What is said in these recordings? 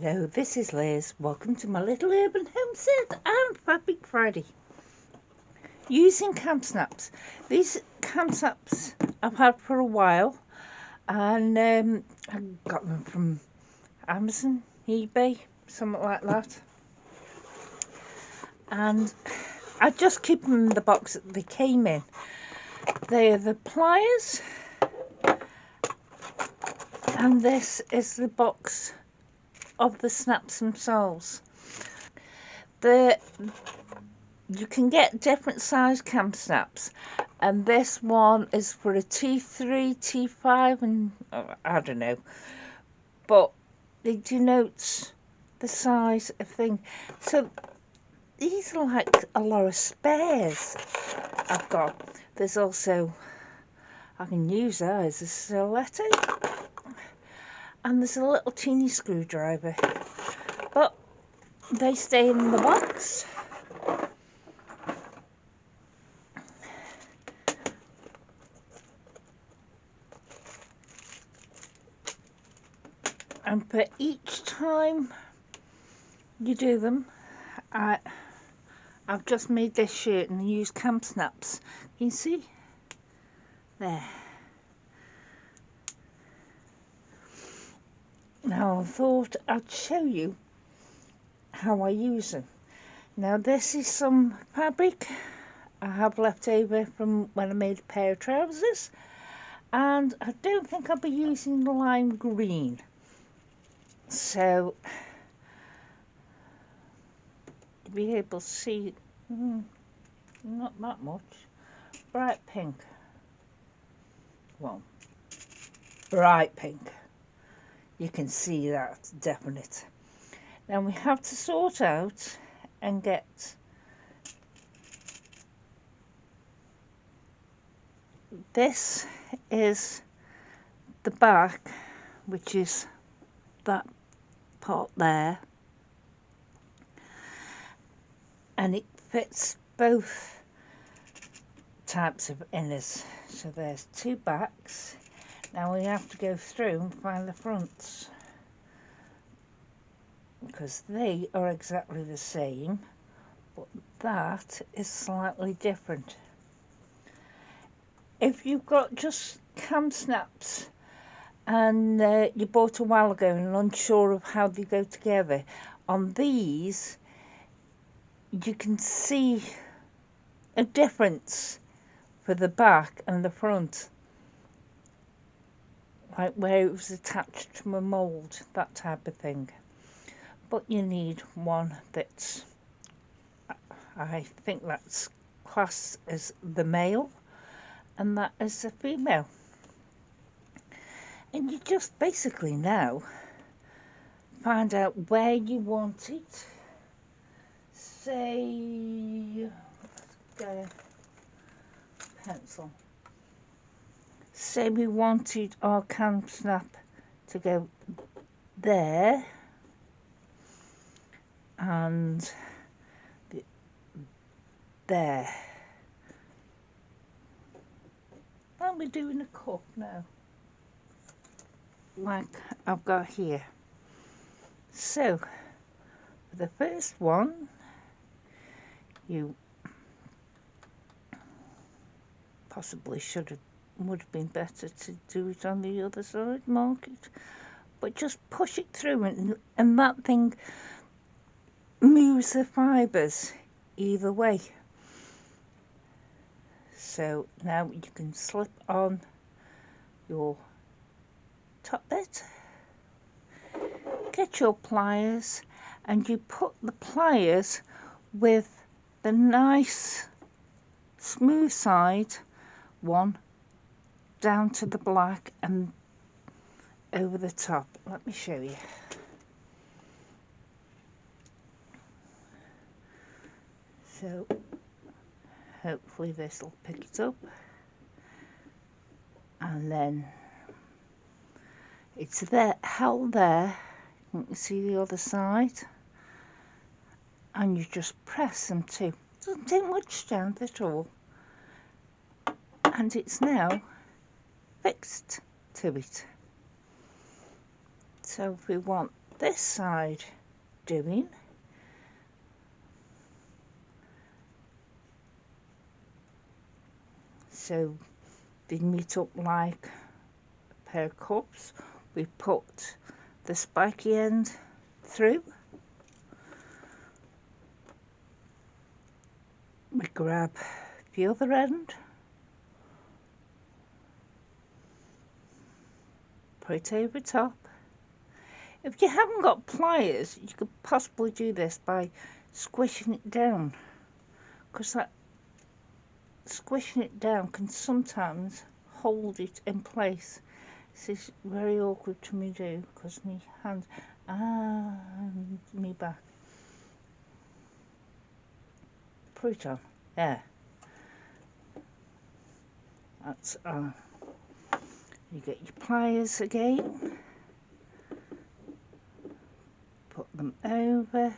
Hello, this is Liz. Welcome to my little urban homestead and Fabric Friday. Using cam snaps. These cam snaps I've had for a while, and I got them from Amazon, eBay, something like that. And I just keep them in the box that they came in. They are the pliers, and this is the box of the snaps themselves. You can get different size cam snaps, and this one is for a T3, T5, and I don't know, but it denotes the size of thing. So these are like a lot of spares I've got. There's also, I can use that as a stiletto, and there's a little teeny screwdriver, but they stay in the box. And for each time you do them, I've just made this shirt and used cam snaps. Can you see? There. Now I thought I'd show you how I use them. Now this is some fabric I have left over from when I made a pair of trousers, and I don't think I'll be using the lime green. So you'll be able to see not that much. Bright pink. Well, bright pink. You can see that, definite. Now we have to sort out and get this is the back, which is that part there, and it fits both types of inners. So there's two backs. Now we have to go through and find the fronts, because they are exactly the same, but that is slightly different. If you've got just cam snaps and you bought a while ago and unsure of how they go together, on these you can see a difference for the back and the front, like where it was attached to a mould, that type of thing. But you need one that's, I think that's classed as the male, and that is the female. And you just basically now find out where you want it. Say, let's get a pencil. Say we wanted our cam snap to go there, and there. And we're doing a cup now, like I've got here. So for the first one, you possibly would have been better to do it on the other side, mark it, but just push it through, and that thing moves the fibres either way. So now you can slip on your top bit, get your pliers, and you put the pliers with the nice smooth side one down to the black and over the top. Let me show you. So hopefully this will pick it up, and then it's there, held there. You can see the other side, and you just press them too. Doesn't take much strength at all, and it's now fixed to it. So if we want this side doing. So they meet up like a pair of cups. We put the spiky end through. We grab the other end, put it over top. If you haven't got pliers, you could possibly do this by squishing it down, because that squishing it down can sometimes hold it in place. This is very awkward to me do, because my hands, me back. Put it on, there. That's you get your pliers again, put them over,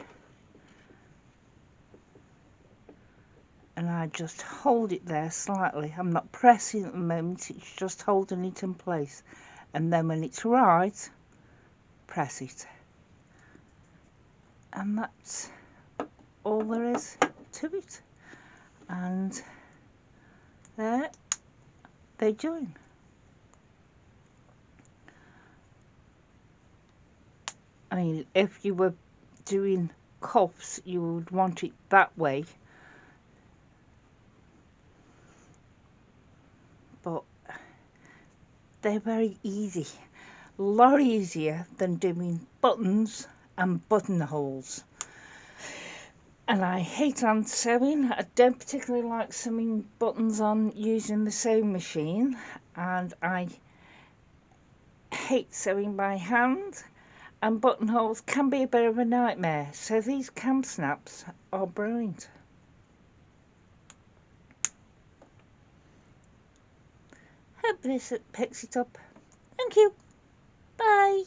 and I just hold it there slightly. I'm not pressing at the moment, it's just holding it in place, and then when it's right, press it. And that's all there is to it. And there they join. I mean, if you were doing cuffs, you would want it that way, but they're very easy, a lot easier than doing buttons and buttonholes. And I hate hand sewing. I don't particularly like sewing buttons on using the sewing machine, and I hate sewing by hand, and buttonholes can be a bit of a nightmare. So these cam snaps are brilliant. Hope this picks it up. Thank you. Bye.